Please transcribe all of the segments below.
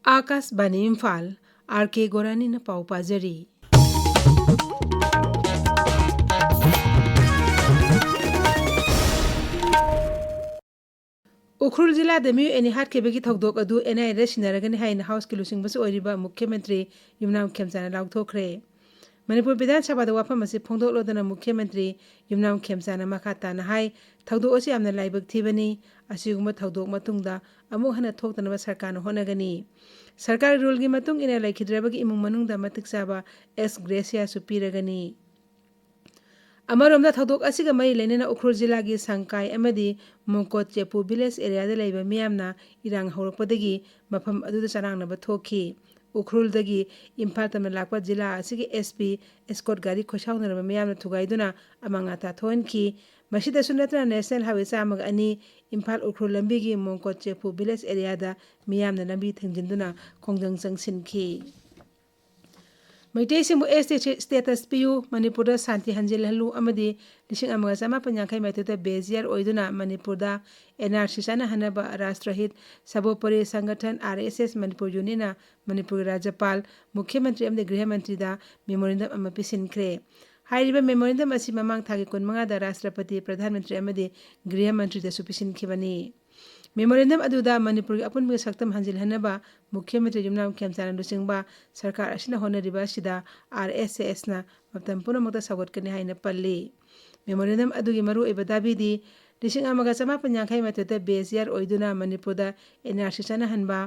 Akashvani Imphal R.K. गोरानी न पाव पाजरी उखरुल जिला दमी any हाट के बेगी थौदोक अदु एनआई रेसिनरगनी हाइन हाउस के लुसिंग बस ओरिबा मुख्यमंत्री युमनाम खेमसाना लाउथोखरे मणिपुर विधानसभा दा वाफम असे फोंदोकलोदना मुख्यमंत्री युमनाम खेमसाना मखाताना हाई थौदोक असे यामना लाइबक थीबनी असिगुम थौदोक मतुंगदा अमु हना थोक्तनबा सरकारना होनगनी सरकार रूल की मतुंग इना लाइखिद्रबगी इमुंग मनुंगदा मतिक साबा एस ग्रेसिया सुपीरगनी अमरोमदा थौदोक असिगा मई लेनेना उखरुल जिला की संकाय अमदी मोकोत चेपू विलेज एरिया दा लेबा मियामना इरांग हौरकपदगी मफम अदुदा चरांगनबा थोखी उखरुलदगी इम्फाल तमना लाकपा जिला असिगी एसपी एस्कॉट गाड़ी खोसाउनरबा मियामना थुगाइदुना अमंगाता थोनकी मसिदसु नत्रा नेशनल हाईवे चामग अनि इम्फाल उखरुल लंबीगी मोकोत चेपू विलेज एरिया दा मियामना लंबी थंजिंदुना खोंजंग चंगसिनखी मैटे सिंबु स्टेटस पियु मणिपुर शांति हंजिलहलु अमदी लिसिंग अमगा चमापन यांखै मैथुदा बेजियर ओइदुना मणिपुर एनआरसी चाना हनबा राष्ट्रहित सबोपरि संगठन आरएसएस मणिपुर यूनियन मणिपुर राज्यपाल मुख्यमंत्री अमदी गृहमंत्री दा मेमोरेंडम अमा पिसिनख्रे हाइरिबा मेमोरेंडम असी ममांग थागी कुनमंगा दा राष्ट्रपति प्रधानमंत्री अमदी गृहमंत्री दा सुपिसिनखिबनी मेमोरेंडम अदुदा मणिपुर अपुनबी सक्तम हंजिलहनबा मुख्यमंत्री युमनाम खेमसाना लुसिंगबा सरकार असिना होनरिबा सिदा आरएसएस ना मतम पुनमक्ता सगोटकनी हाइना पल्ली मेमोरेंडम अदुगी मरु एबा दाबीदी लिसिंग अमगा चमापन यांखै मैथुदा बेजियर ओइदुना मणिपुर एनआरसी चाना हनबा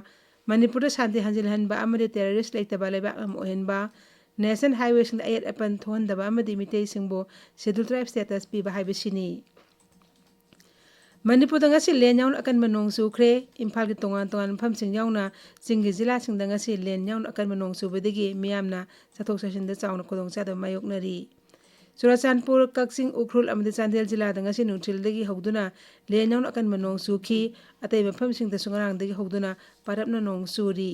मणिपुर शांति हंजिलहनबा अमदि टेररिस्ट लेतबा लेबा अम ओहनबा नेशनल हाईवे सिंग अयत अपन थोहनदबा अमदि मितै सिंगबो शेड्यूल ट्राइब स्टेटस पीबा हाइबसिनी मणिपुर दंगसी लेन याउन अकन नोंग सुख्रे इम्फाल की तोंगान तोंगान मफमसिंग याउना चिंगी जिला सिंग दंगसी लेन याउन अकन नोंग सुबदगी मियामना चथोक चसिनदा चाउना खोदोंग चादब मायोकनरी चुराचानपुर कक्सिंग उखरुल अमदि चांदेल जिला दंगसी नुट्रिलदगी हौदुना लेन याउन अकन नोंग सुखी अतै मफमसिंग दा सुंगरांगदगी हौदुना पारपना नोंग सुरी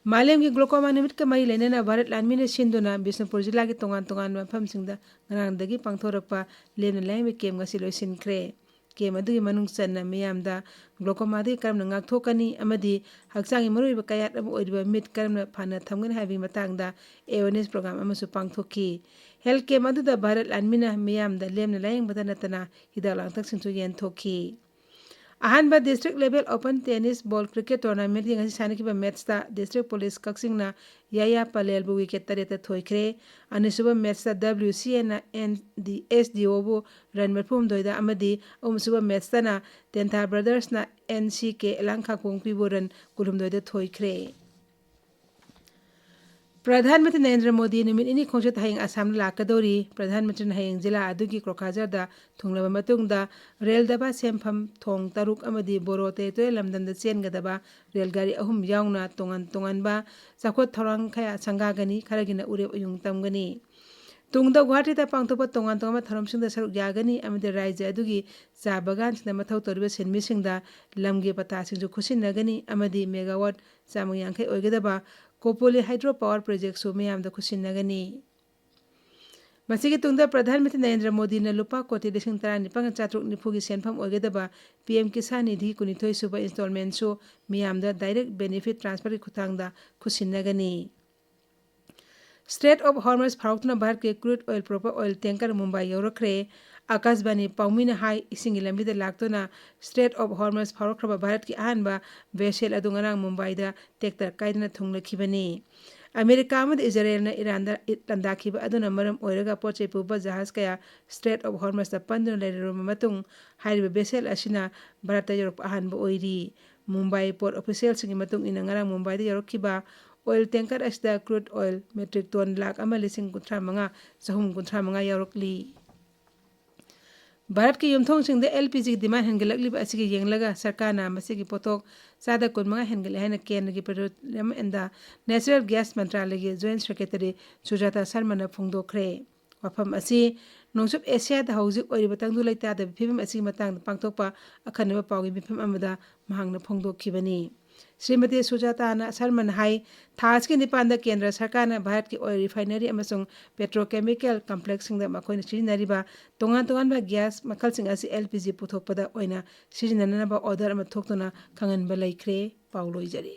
मालेम की ग्लोकोमा निमित का मई लेनेना भारत लानमीने सिंधुना बिष्णुपुर जिला की तोंगान तोंगान मफमसिंग दा ngaraंगदगी पांगथोरकपा लेन लाइम केम ngasi लोइसिनख्रे के मधुगी मनुंग चन्ना मियामदा ग्लोकोमादी करम नागथोकनी अमदी हक्चांगी मरुइबा कयात अम ओइरिबा मिट करम फाना थमगन हाइबी मतांगदा एवेयरनेस प्रोग्राम अमसु पांगथोकी हेल्थ के मधुदा भारत लानमीना मियामदा लेमना लायंगबदा नतना हिदा लांगतक सिंसु येनथोकी अहानबा district level open tennis ball cricket tournament की सानखिबा मैचता डिस्ट्रिक्ट पुलिस कक्सिंगना याया पलेलबु विकेट तरेता थोइख्रे अनिसुबा मैचता WCN बु रन मरफुम दोइदा अमदी उमसुबा मैचतना टेंथा ब्रदर्सना NCK एलांखा कोंगपीबु रन कुलुम दोइदा थोइख्रे प्रधानमंत्री नरेंद्र मोदी निमित इनी खोंगचत हयंग असम लाकदौरी प्रधानमंत्री हयंग जिला अदुगी क्रोखाजरदा थुंगलबा मतुंगदा रेल दबा सेमफम थोंग तरुक अमदी बोरोते तो लमदमदा चेनगदबा रेलगाड़ी अहुम याउना तोंगन तोंगनबा चाखोत थौरांग खया संगागनी खरगिना उरेब अयुंग तमगनी तुंगदा गुवाहाटीदा पांगथोपा तोंगन तोंगमा थरमसिंगदा सरुक यागनी अमदी राज्य अदुगी चा बगानसिंगदा मथौ तोरिबा सिनमिसिंगदा लमगे पतासिंगजु खुसिनगनी अमदी मेगावाट 150 ओइगदबा कोपोली हाइड्रो पावर प्रोजेक्ट सु मयामदा खुसिनगनी मसिगी तुंगदा प्रधानमंत्री नरेंद्र मोदी ने लुपा कोटी 19,790 की सेनफम ओइगदबा पीएम किसान निधि 19 सुबा इंस्टॉलमेंट सु मयामदा डायरेक्ट बेनिफिट ट्रांसफर की खुतांगदा खुसिनगनी स्ट्रेट ऑफ हॉर्मस फाउक्तना भारत के crude oil proper oil tanker Mumbai यौरख्रे आकाशवाणी पाउमीना हाई इसिंगी लंबीदा लाक्तोना स्ट्रेट ऑफ हॉर्मस फाउरख्रबा भारत की अहानबा वेसेल अदुंगरांग मुंबईदा टेक्टर कायदना थुंगलखिबनी अमेरिका अमद इजराइलना ईरानदा लंदाखिबा अदुना मरम ओइरगा पोचे पुबा जहाज कया स्ट्रेट ऑफ हॉर्मस दा पंदुना लेरम मतुंग हाइरिबा वेसेल असिना भारत यूरोप अहानबा ओइरी मुंबई पोर्ट ऑफिशियल सिंगी मतुंग इना ngarang मुंबईदा यौरखिबा ऑयल टैंकर असदा crude oil metric tonne lakh अमा लिसिंग 35,135 यौरकली भारत की युमथोंग LPG की डिमांड हेंगलकलिबा असिगी येंगलगा सरकारना मसिगी पोथोक सादा 15 हेंगले हैना केंद्र की पेट्रोलियम एंड नेचुरल गैस मंत्रालय की जॉइंट सेक्रेटरी सुजाता शर्मा फोंदोखरे वफम असी नोंसुप एशिया दा हौजिक ओइरिबा तंगदु लैतादा फिल्म असी मतंग पांगथोकपा अखनबा पाउगी मिफम अमदा महंगना फोंदोखिबनी श्रीमती सुजाता शर्मा हाई थाज के निपान केंद्र सरकार भारत की ऑयल रिफाइनरी पेट्रोकेमिकल कम्प्लेक्स मखोन सिजनरीबा तोंगान तोंगानबा गैस मखलसिंग असी LPG पुथोकपदा ओइना सिजननबा ऑर्डर अमा थोक्तुना खंगनबा लैख्रे पाउ लोइजरी।